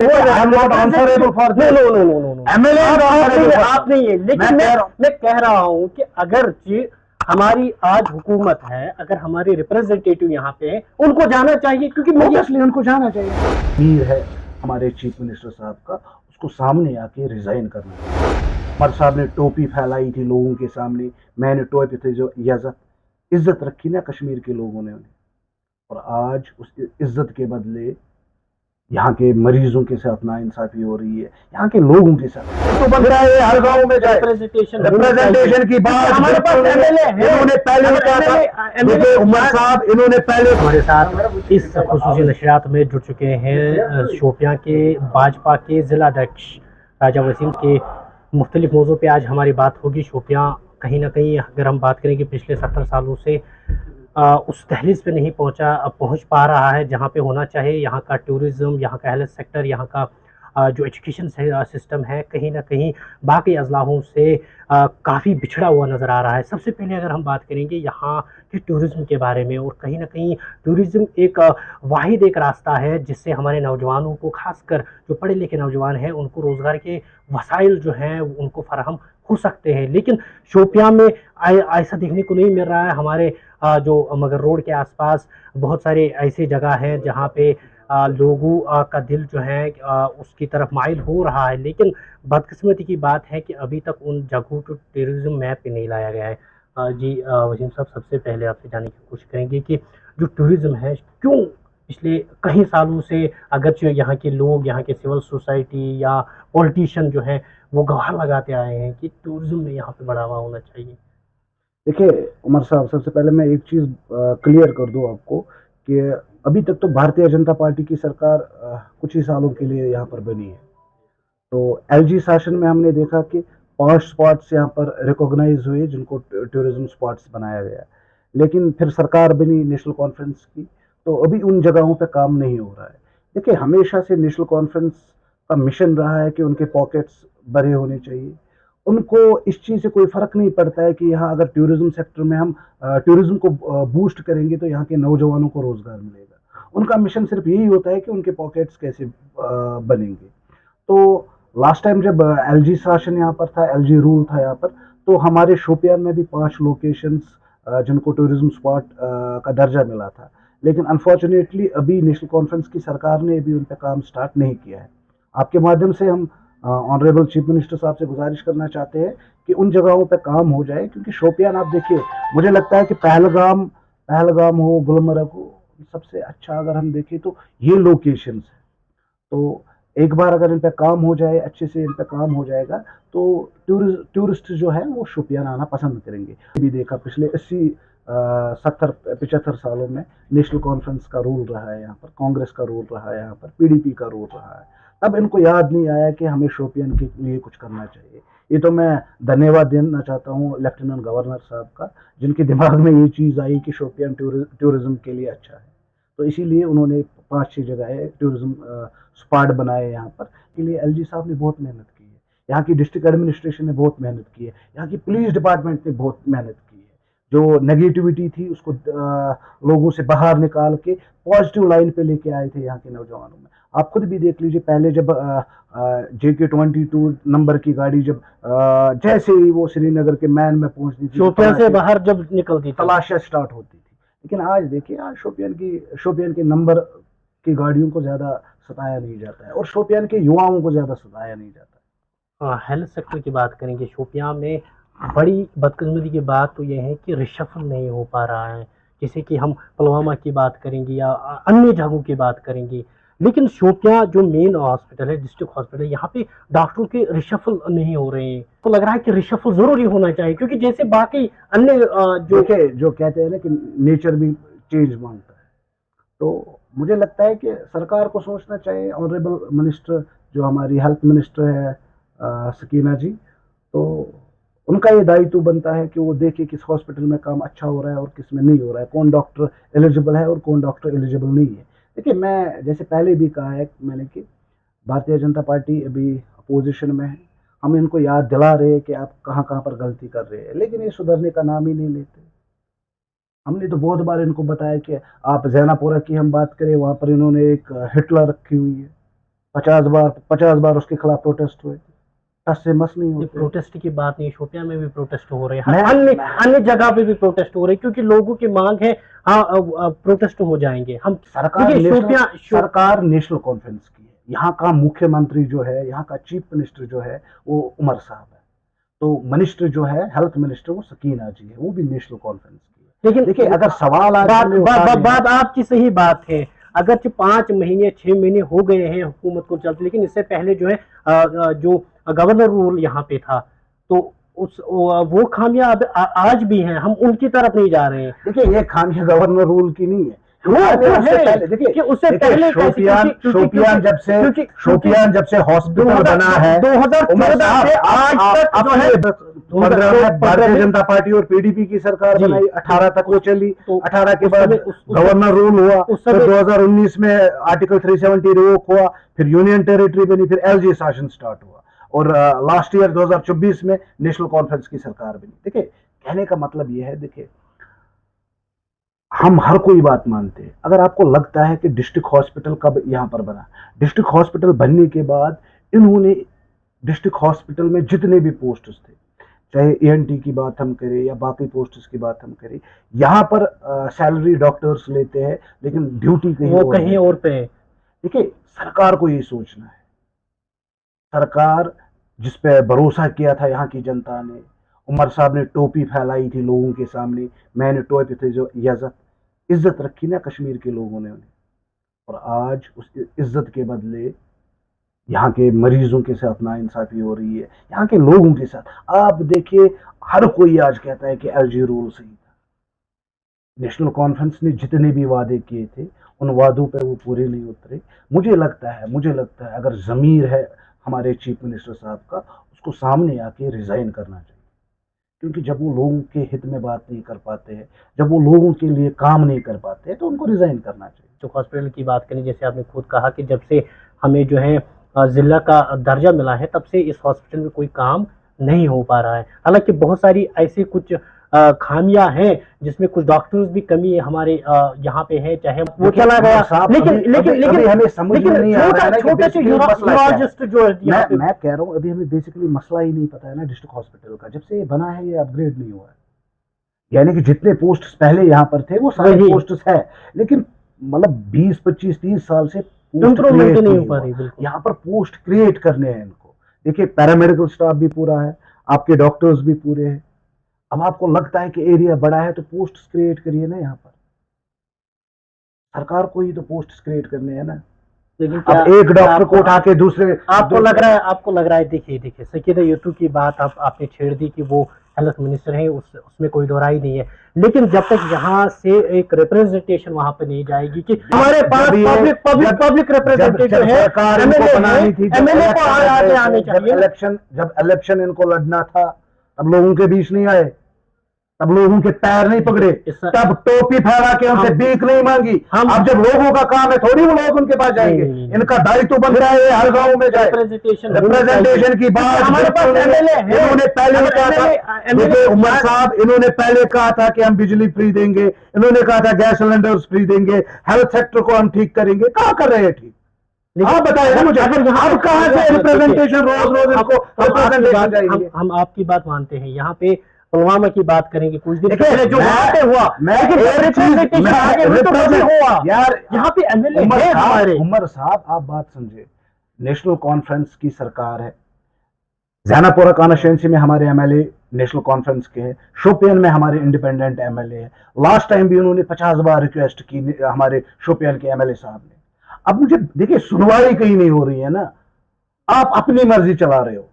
वो I am not answerable for no no no no no MLA आप नहीं है, लेकिन मैं कह रहा हूं कि अगर हमारी आज हुकूमत है, अगर हमारे रिप्रेजेंटेटिव यहाँ पे हैं, उनको जाना चाहिए, क्योंकि ऑब्वियसली उनको जाना चाहिए। वीर है हमारे चीफ मिनिस्टर साहब का, उसको सामने आके रिजाइन करना चाहिए। उमर साहब ने टोपी फैलाई थी लोगों के सामने, मैंने टोपी थे जो इज्जत रखी ना कश्मीर के लोगों ने उन्हें, और आज उस इज्जत के बदले यहाँ के मरीजों के साथ नाइंसाफी हो रही है, यहाँ के लोगों के साथ। तो बन रहा है हर गांव में जाए रिप्रेजेंटेशन की बात। हमारे पास एमएलए है, इन्होंने पहले क्या था, उमर साहब इन्होंने पहले हमारे साथ इस खुसूसी नशरियात में जुड़ चुके हैं शोपियां के भाजपा के जिला अध्यक्ष राजा वसीम के। मुख्तलिफ मौजों पे आज हमारी बात होगी। शोपियां कहीं ना कहीं, अगर हम बात करें कि पिछले 70 सालों से उस दहलीज पे नहीं पहुंच पा रहा है जहां पे होना चाहिए। यहाँ का टूरिज्म, यहाँ का हेल्थ सेक्टर, यहाँ का जो एजुकेशन सिस्टम है, कहीं ना कहीं बाकी अजलाहों से काफ़ी बिछड़ा हुआ नज़र आ रहा है। सबसे पहले अगर हम बात करेंगे यहाँ के टूरिज़्म के बारे में, और कहीं ना कहीं टूरिज़्म एक वाहिद एक रास्ता है जिससे हमारे नौजवानों को, खासकर जो पढ़े लिखे नौजवान हैं, उनको रोज़गार के वसाइल जो हैं उनको फराहम हो सकते हैं। लेकिन शोपियां में ऐसा देखने को नहीं मिल रहा है। हमारे जो मगर रोड के आसपास बहुत सारे ऐसी जगह हैं जहाँ पे लोगों का दिल जो है उसकी तरफ माइल हो रहा है, लेकिन बदकिस्मती की बात है कि अभी तक उन जगहों को टूरिज्म मैप पे नहीं लाया गया है। जी वसीम साहब, सबसे पहले आपसे जानने की कोशिश करेंगे कि जो टूरिज्म है क्यों पिछले कई सालों से, अगरचे यहाँ के लोग, यहाँ के सिविल सोसाइटी या पॉलिटिशियन जो है वो गवाह लगाते आए हैं कि टूरिज्म में यहाँ पे बढ़ावा होना चाहिए। देखिए उमर साहब, सबसे पहले मैं एक चीज़ क्लियर कर दूं आपको कि अभी तक तो भारतीय जनता पार्टी की सरकार कुछ ही सालों के लिए यहाँ पर बनी है। तो एलजी शासन में हमने देखा कि 5 स्पॉट्स यहाँ पर रिकॉग्नाइज हुए जिनको टूरिज्म स्पॉट्स बनाया गया, लेकिन फिर सरकार बनी नेशनल कॉन्फ्रेंस की, तो अभी उन जगहों पे काम नहीं हो रहा है। देखिए हमेशा से नेशनल कॉन्फ्रेंस का मिशन रहा है कि उनके पॉकेट्स भरे होने चाहिए। उनको इस चीज़ से कोई फ़र्क नहीं पड़ता है कि यहाँ अगर टूरिज्म सेक्टर में हम टूरिज्म को बूस्ट करेंगे तो यहाँ के नौजवानों को रोज़गार मिलेगा। उनका मिशन सिर्फ यही होता है कि उनके पॉकेट्स कैसे बनेंगे। तो लास्ट टाइम जब एलजी शासन यहाँ पर था, एलजी रूल था यहाँ पर, तो हमारे शोपियान में भी 5 लोकेशंस जिनको टूरिज्म स्पॉट का दर्जा मिला था, लेकिन अनफॉर्चुनेटली अभी नेशनल कॉन्फ्रेंस की सरकार ने अभी उन पर काम स्टार्ट नहीं किया है। आपके माध्यम से हम ऑनरेबल चीफ मिनिस्टर साहब से गुजारिश करना चाहते हैं कि उन जगहों पे काम हो जाए, क्योंकि शोपियान आप देखिए, मुझे लगता है कि पहलगाम पहलगाम हो, गुलमर्ग हो, सबसे अच्छा अगर हम देखें तो ये लोकेशंस है। तो एक बार अगर इन पे काम हो जाए, अच्छे से इन पे काम हो जाएगा, तो टूरिस्ट जो है वो शोपियान आना पसंद करेंगे। भी देखा पिछले 80 70 75 सालों में नेशनल कॉन्फ्रेंस का रूल रहा है यहाँ पर, कांग्रेस का रूल रहा है यहाँ पर, पीडीपी का रूल रहा है। तब इनको याद नहीं आया कि हमें शोपियान के लिए कुछ करना चाहिए। ये तो मैं धन्यवाद देना चाहता हूँ लेफ्टिनेंट गवर्नर साहब का, जिनके दिमाग में ये चीज़ आई कि शोपियान टूरिज्म के लिए अच्छा है। तो इसीलिए उन्होंने 5-6 जगह टूरिज्म स्पॉट बनाए यहाँ पर। के लिए एलजी साहब ने बहुत मेहनत की है, यहाँ की डिस्ट्रिक्ट एडमिनिस्ट्रेशन ने बहुत मेहनत की है, यहाँ की पुलिस डिपार्टमेंट ने बहुत मेहनत की है। जो नेगेटिविटी थी उसको लोगों से बाहर निकाल के पॉजिटिव लाइन पे लेके आए थे यहाँ के नौजवानों में। आप खुद भी देख लीजिए, पहले जब JK-22 नंबर की गाड़ी जब जैसे ही वो श्रीनगर के मैन में पहुंचती थी, शोपियां से बाहर जब निकलती थी, तलाशियां स्टार्ट होती थी। लेकिन आज देखिए, आज शोपियान के नंबर की गाड़ियों को ज्यादा सताया नहीं जाता है, और शोपियान के युवाओं को ज्यादा सताया नहीं जाता है। हेल्थ सेक्टर की बात करेंगे, शोपियां में बड़ी बदकिस्मती की बात तो यह है कि रिशफल नहीं हो पा रहा है। जैसे कि हम पुलवामा की बात करेंगे या अन्य जगहों की बात करेंगे, लेकिन शोपियां जो मेन हॉस्पिटल है, डिस्ट्रिक्ट हॉस्पिटल, यहाँ पे डॉक्टरों के रिशफल नहीं हो रहे हैं। तो लग रहा है कि रिशफल जरूरी होना चाहिए, क्योंकि जैसे बाकी अन्य जो कहते हैं ना कि नेचर भी चेंज मांगता है। तो मुझे लगता है कि सरकार को सोचना चाहिए, ऑनरेबल मिनिस्टर जो हमारी हेल्थ मिनिस्टर है सकीना जी, तो उनका ये दायित्व बनता है कि वो देखे किस हॉस्पिटल में काम अच्छा हो रहा है और किस में नहीं हो रहा है, कौन डॉक्टर एलिजिबल है और कौन डॉक्टर एलिजिबल नहीं है। देखिए, मैं जैसे पहले भी कहा है मैंने कि भारतीय जनता पार्टी अभी अपोजिशन में है, हम इनको याद दिला रहे हैं कि आप कहाँ कहाँ पर गलती कर रहे हैं, लेकिन ये सुधरने का नाम ही नहीं लेते। हमने तो बहुत बार इनको बताया कि आप जैनापुरा की हम बात करें, वहाँ पर इन्होंने एक हिटलर रखी हुई है, 50 बार उसके खिलाफ प्रोटेस्ट हुए, टस से मस नहीं ये होते। प्रोटेस्ट की बात नहीं, शोपियां में भी प्रोटेस्ट हो रहे हैं, मैं अन्य जगह पे भी प्रोटेस्ट हो रहे हैं, क्योंकि लोगों की मांग है। हाँ, प्रोटेस्ट हो जाएंगे हम। देखिए सरकार नेशनल कॉन्फ्रेंस की है, यहाँ का मुख्यमंत्री जो है, यहाँ का चीफ मिनिस्टर जो है वो उमर साहब है, तो मिनिस्टर जो है हेल्थ मिनिस्टर वो सकीना जी है, वो भी नेशनल कॉन्फ्रेंस की है। लेकिन देखिए अगर सवाल आज बात आपकी सही बात है, अगर 5 महीने 6 महीने हो गए हैं हुकूमत को चलते, लेकिन इससे पहले जो है जो गवर्नर रूल यहाँ पे था, तो वो खामियां आज भी हैं, हम उनकी तरफ नहीं जा रहे हैं। देखिए ये खामियां गवर्नर रूल की नहीं है, उससे पहले शोपियान जब से हॉस्पिटल बना है 2014 से आज तक जो है, 15 में भारतीय जनता पार्टी और पीडीपी की सरकार बनाई, 18 तक वो चली, 18 के बाद गवर्नर रूल हुआ, फिर 2019 में आर्टिकल 370 रिवोक हुआ, फिर यूनियन टेरिटरी बनी, फिर एलजी शासन स्टार्ट हुआ, और लास्ट ईयर 2024 में नेशनल कॉन्फ्रेंस की सरकार बनी। देखिए कहने का मतलब यह है, देखिए हम हर कोई बात मानते हैं। अगर आपको लगता है कि डिस्ट्रिक्ट हॉस्पिटल कब यहां पर बना, डिस्ट्रिक्ट हॉस्पिटल बनने के बाद इन्होंने डिस्ट्रिक्ट हॉस्पिटल में जितने भी पोस्ट्स थे, चाहे एएनटी की बात हम करें या बाकी पोस्ट्स की बात हम करें, यहां पर सैलरी डॉक्टर्स लेते हैं, लेकिन ड्यूटी कहीं और पे है। देखिए सरकार को ये सोचना है, सरकार जिस पे भरोसा किया था यहाँ की जनता ने, उमर साहब ने टोपी फैलाई थी लोगों के सामने, मैंने टोपी थे जो इज्जत रखी ना कश्मीर के लोगों ने उन्हें, और आज उस इज्जत के बदले यहाँ के मरीजों के साथ नाइंसाफी हो रही है, यहाँ के लोगों के साथ। आप देखिए हर कोई आज कहता है कि एलजी रूल सही था, नेशनल कॉन्फ्रेंस ने जितने भी वादे किए थे उन वादों पे वो पूरे नहीं उतरे। मुझे लगता है अगर जमीर है हमारे चीफ मिनिस्टर साहब का, उसको सामने आके रिजाइन करना चाहिए, क्योंकि जब वो लोगों के हित में बात नहीं कर पाते हैं, जब वो लोगों के लिए काम नहीं कर पाते हैं, तो उनको रिजाइन करना चाहिए। जो हॉस्पिटल की बात करें, जैसे आपने खुद कहा कि जब से हमें जो है जिला का दर्जा मिला है, तब से इस हॉस्पिटल में कोई काम नहीं हो पा रहा है। हालांकि बहुत सारी ऐसी कुछ खामियां हैं जिसमें कुछ डॉक्टर्स भी कमी है हमारे यहाँ पे है, चाहे वो चला गया, लेकिन हमें समझ में नहीं आ रहा है छोटे से यूरोलॉजिस्ट जो है, मैं कह रहा हूँ अभी हमें बेसिकली मसला ही नहीं पता है ना डिस्ट्रिक्ट हॉस्पिटल का। जब से ये बना है ये अपग्रेड नहीं हुआ है, यानी कि जितने पोस्ट पहले यहाँ पर थे वो सारे पोस्ट है, लेकिन मतलब 20 25 30 साल से इम्प्रूवमेंट नहीं हो पा रही। यहाँ पर पोस्ट क्रिएट करने हैं इनको। देखिए पैरामेडिकल स्टाफ भी पूरा है, आपके डॉक्टर्स भी पूरे हैं। अब आपको लगता है कि एरिया बड़ा है तो पोस्ट क्रिएट करिए ना, यहाँ पर सरकार को ही तो पोस्ट क्रिएट करने हैं ना। लेकिन अब एक डॉक्टर को उठा के दूसरे, आपको लग रहा है देखिए सकीना यूसुफ की बात आपने छेड़ दी कि वो हेल्थ मिनिस्टर है, उसमें कोई दोहराई नहीं है, लेकिन जब तक यहाँ से एक रिप्रेजेंटेशन वहां पे नहीं जाएगी कि हमारे पास पब्लिक रिप्रेजेंटेटिव है, एमएलए को आने चाहिए। जब इलेक्शन इनको लड़ना था तब लोगों के बीच नहीं आए, तब लोगों के पैर नहीं पकड़े, तब टोपी फहरा के उनसे भीख नहीं मांगी। अब जब लोगों का काम है थोड़ी वो लोग उनके पास जाएंगे, इनका दायित्व बन रहा है हर गांव में जाए। रिप्रेजेंटेशन की बात हमारे पास इन्होंने पहले कहा था, देखिए उमर साहब इन्होंने पहले कहा था कि हम बिजली फ्री देंगे, इन्होंने कहा था गैस सिलेंडर्स फ्री देंगे, हेल्थ सेक्टर को हम ठीक करेंगे। कहाँ कर रहे हैं ठीक? आप बताइए मुझे, अब कहाँ से रिप्रेजेंटेशन रोज इनको रिप्रेजेंटेशन चाहिए? हम आपकी बात मानते हैं। यहाँ पे पुलवामा की बात करेंगे, कुछ दिन पहले जो वहां पे हुआ, यार यहाँ पे एमएलए हमारे। उमर साहब आप बात समझे, नेशनल कॉन्फ्रेंस की सरकार है, जैनापुरा कॉन्स्टिट्यूंसी में हमारे एमएलए नेशनल कॉन्फ्रेंस के हैं, शोपियान में हमारे इंडिपेंडेंट एमएलए हैं। लास्ट टाइम भी उन्होंने 50 बार रिक्वेस्ट की हमारे शोपियान के एमएलए साहब ने। अब मुझे देखिए सुनवाई कहीं नहीं हो रही है ना, आप अपनी मर्जी चला रहे हो,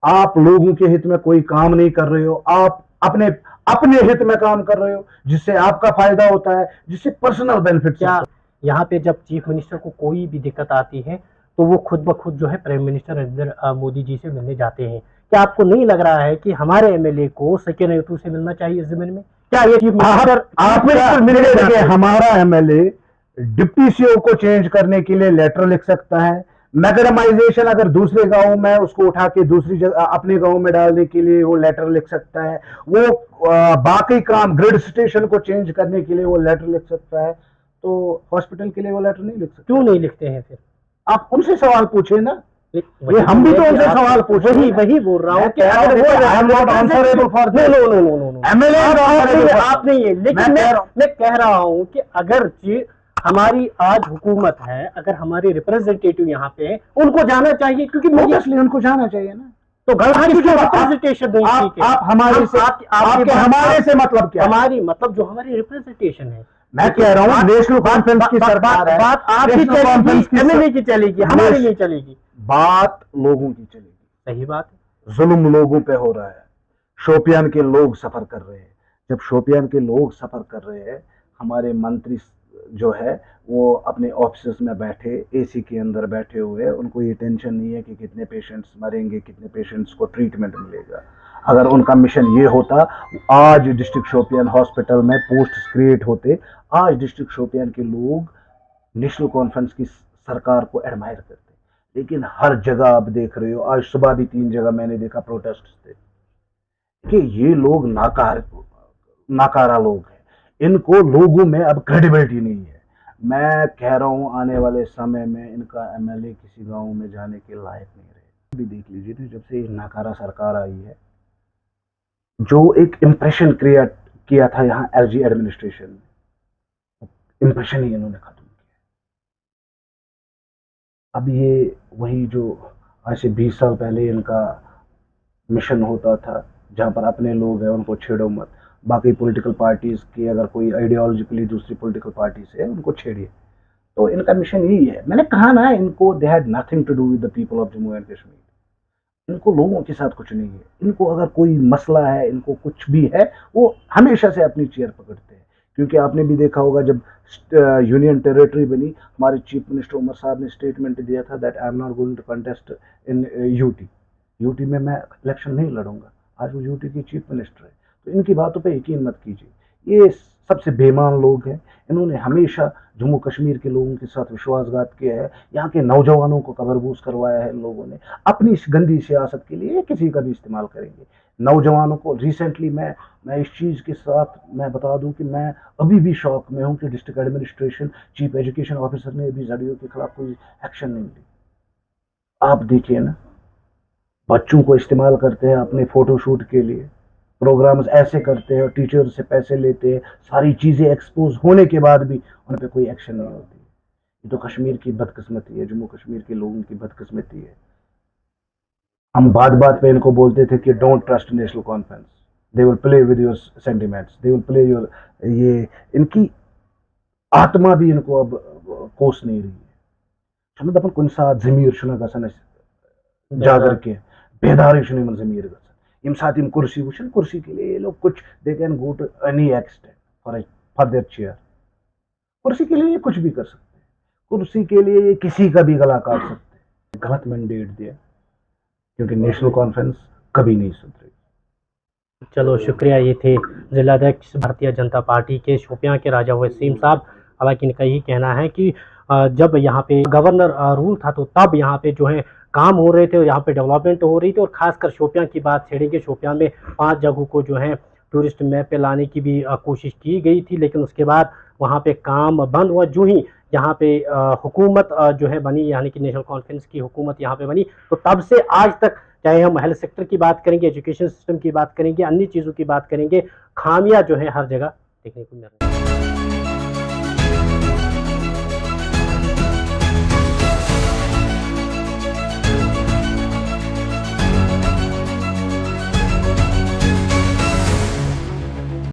आप लोगों के हित में कोई काम नहीं कर रहे हो, आप अपने हित में काम कर रहे हो जिससे आपका फायदा होता है, जिससे पर्सनल बेनिफिट। क्या यहाँ पे जब चीफ मिनिस्टर को कोई भी दिक्कत आती है तो वो खुद ब खुद जो है प्राइम मिनिस्टर नरेंद्र मोदी जी से मिलने जाते हैं? क्या आपको नहीं लग रहा है कि हमारे एमएलए को सकीना यूसुफ से मिलना चाहिए इस जमीन में? क्या ये चीफ मिनिस्टर हमारा एमएलए डिप्टी सीओ को चेंज करने के लिए लेटर लिख सकता है, मैग्डमाइजेशन अगर दूसरे गांव में उसको उठा के दूसरी जगह अपने गांव में डालने के लिए वो लेटर लिख सकता है, वो बाकी काम ग्रिड स्टेशन को चेंज करने के लिए वो लेटर लिख सकता है, तो हॉस्पिटल के लिए वो लेटर नहीं लिख सकता? क्यों नहीं लिखते हैं फिर? आप उनसे सवाल पूछे ना, वही ये हम भी तो मैं उनसे आप- सवाल पूछ रहे वही हैं। वही बोल रहा हूँ कि मैं अगर वो I am not answerable for no this. No no no no no MLA is answerable for आप नहीं है, मैं लेकिन कह रहा हूं- मैं कह रहा हूँ कि अगर जी हमारी आज हुकूमत है, अगर हमारे रिप्रेजेंटेटिव यहाँ पे है, उनको जाना चाहिए, क्योंकि मुझे Obviously उनको जाना चाहिए ना। तो गलत आप किसकी किसके बात- रिप्रेजेंटेशन नहीं, आप- ठीक है, आप हमारे से- आपकी आपके बात- हमारे से मतलब क्या है? हमारी मतलब जो हमारी रिप्रेजेंटेशन है, मैं कह रहा हूँ नेशनल कॉन्फ्रेंस की सरकार है, बात आपकी नेशनल कॉन्फ्रेंस चलेगी, एमएलए की चलेगी, हमारी नहीं चलेगी। बात लोगों की चलेगी। सही बात है। जुल्म लोगों पे हो रहा है, शोपियान के लोग सफर कर रहे हैं। जब शोपियान के लोग सफर कर रहे हैं, हमारे मंत्री जो है वो अपने ऑफिस में बैठे, एसी के अंदर बैठे हुए, उनको ये टेंशन नहीं है कि कितने पेशेंट्स मरेंगे, कितने पेशेंट्स को ट्रीटमेंट मिलेगा। अगर उनका मिशन ये होता, आज डिस्ट्रिक्ट शोपियान हॉस्पिटल में पोस्ट क्रिएट होते, आज डिस्ट्रिक्ट शोपियान के लोग नेशनल कॉन्फ्रेंस की सरकार को एडमायर करते। लेकिन हर जगह आप देख रहे हो, आज सुबह भी 3 जगह मैंने देखा प्रोटेस्ट थे कि ये लोग नाकारा लोग हैं, इनको लोगों में अब क्रेडिबिलिटी नहीं है। मैं कह रहा हूं आने वाले समय में इनका एमएलए किसी गांव में जाने के लायक नहीं रहे। अभी देख लीजिए तो जब से नाकारा सरकार आई है, जो एक इम्प्रेशन क्रिएट किया था यहाँ एलजी एडमिनिस्ट्रेशन ने, इम्प्रेशन ही इन्होंने खत्म किया। अब ये वही जो आज से 20 साल पहले इनका मिशन होता था, जहां पर अपने लोग हैं उनको छेड़ो मत, बाकी पॉलिटिकल पार्टीज की अगर कोई आइडियोलॉजिकली दूसरी पॉलिटिकल पार्टी से है उनको छेड़िए। तो इनका मिशन यही है। मैंने कहा ना, इनको they had nothing to do with the people of Jammu and Kashmir. इनको लोगों के साथ कुछ नहीं है। इनको अगर कोई मसला है, इनको कुछ भी है, वो हमेशा से अपनी चेयर पकड़ते हैं। क्योंकि आपने भी देखा होगा जब यूनियन टेरिटरी बनी, हमारे चीफ मिनिस्टर उमर साहब ने स्टेटमेंट दिया था that I am not going to contest in UT में मैं इलेक्शन नहीं लड़ूंगा। आज वो यूटी की चीफ मिनिस्टर है। तो इनकी बातों पे यकीन मत कीजिए, ये सबसे बेईमान लोग हैं। इन्होंने हमेशा जम्मू कश्मीर के लोगों के साथ विश्वासघात किया है, यहाँ के नौजवानों को कबरबूस करवाया है लोगों ने, अपनी इस गंदी सियासत के लिए किसी का भी इस्तेमाल करेंगे। नौजवानों को रिसेंटली मैं इस चीज़ के साथ मैं बता दूं कि मैं अभी भी शौक में हूं कि district administration chief education officer ने अभी जड़ियों के खिलाफ कोई एक्शन नहीं ली। आप देखिए ना, बच्चों को इस्तेमाल करते हैं अपने फोटोशूट के लिए, प्रोग्राम्स ऐसे करते हैं और टीचर से पैसे लेते हैं, सारी चीज़ें एक्सपोज होने के बाद भी उन पर कोई एक्शन नहीं होती। ये तो कश्मीर की बदकिस्मती है, जम्मू कश्मीर के लोगों की बदकिस्मती है। हम बात बात पे इनको बोलते थे कि don't trust national conference, they will play with your sentiments, they will play your, ये इनकी आत्मा भी इनको अब कोस नहीं रही है। छुना दपन कुन साथ जमीर छुना गसन जागर के बेदारी छुन इमन जमीर गसन यम साथ यम कुर्सी वुचन, कुर्सी के लिए ये लोग कुछ they can go to any extent for their chair. कुर्सी के लिए ये कुछ भी कर सकते हैं, कुर्सी के लिए ये किसी का भी गला काट सकते हैं। गलत मैंडेट दिया, क्योंकि नेशनल कॉन्फ्रेंस कभी नहीं सुधरेगी। चलो शुक्रिया। ये थे जिलाध्यक्ष भारतीय जनता पार्टी के शोपियां के राजा वसीम साहब। हालांकि इनका यही कहना है कि जब यहाँ पे गवर्नर रूल था तो तब यहाँ पे जो है काम हो रहे थे और यहाँ पे डेवलपमेंट हो रही थी, और खासकर शोपियां की बात छेड़ेंगे। शोपियां में 5 जगहों को जो है टूरिस्ट मैप पे लाने की भी कोशिश की गई थी, लेकिन उसके बाद वहाँ पे काम बंद हुआ। जो ही यहाँ पे हुकूमत जो है बनी, यानी कि नेशनल कॉन्फ्रेंस की हुकूमत यहाँ पे बनी, तो तब से आज तक, चाहे हम हेल्थ सेक्टर की बात करेंगे, एजुकेशन सिस्टम की बात करेंगे, अन्य चीज़ों की बात करेंगे, खामियां जो है हर जगह देखने को मिल रही है।